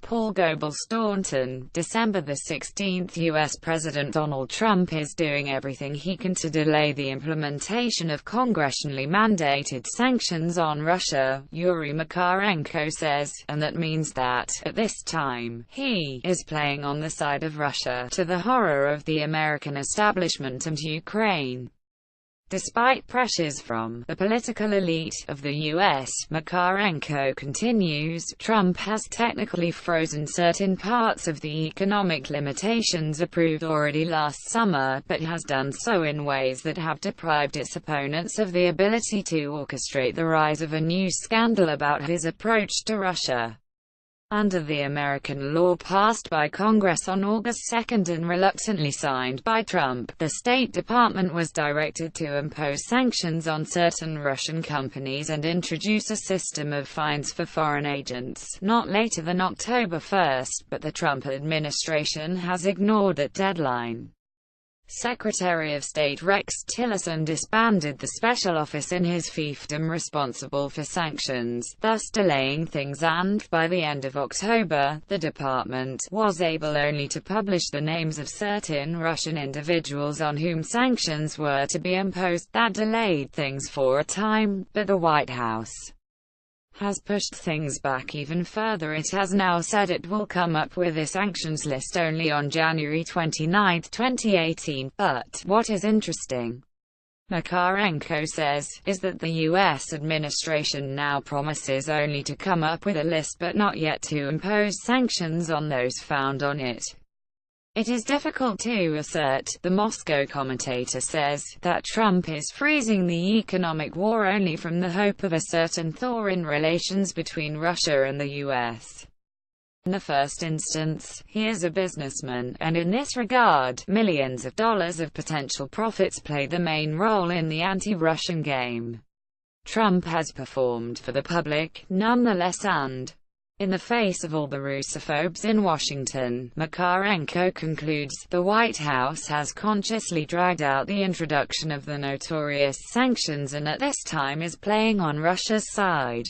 Paul Goebel Staunton, December 16. U.S. President Donald Trump is doing everything he can to delay the implementation of congressionally mandated sanctions on Russia, Yuri Makarenko says, and that means that, at this time, he is playing on the side of Russia, to the horror of the American establishment and Ukraine. Despite pressures from the political elite of the U.S., Makarenko continues, Trump has technically frozen certain parts of the economic limitations approved already last summer, but has done so in ways that have deprived its opponents of the ability to orchestrate the rise of a new scandal about his approach to Russia. Under the American law passed by Congress on August 2 and reluctantly signed by Trump, the State Department was directed to impose sanctions on certain Russian companies and introduce a system of fines for foreign agents, not later than October 1, but the Trump administration has ignored that deadline. Secretary of State Rex Tillerson disbanded the special office in his fiefdom responsible for sanctions, thus delaying things, and, by the end of October, the department was able only to publish the names of certain Russian individuals on whom sanctions were to be imposed. That delayed things for a time, but the White House has pushed things back even further. It has now said it will come up with a sanctions list only on January 29, 2018. But what is interesting, Makarenko says, is that the U.S. administration now promises only to come up with a list but not yet to impose sanctions on those found on it. It is difficult to assert, the Moscow commentator says, that Trump is freezing the economic war only from the hope of a certain thaw in relations between Russia and the U.S. In the first instance, he is a businessman, and in this regard, millions of dollars of potential profits play the main role in the anti-Russian game. Trump has performed for the public, nonetheless, and in the face of all the Russophobes in Washington, Makarenko concludes, the White House has consciously dragged out the introduction of the notorious sanctions and at this time is playing on Russia's side.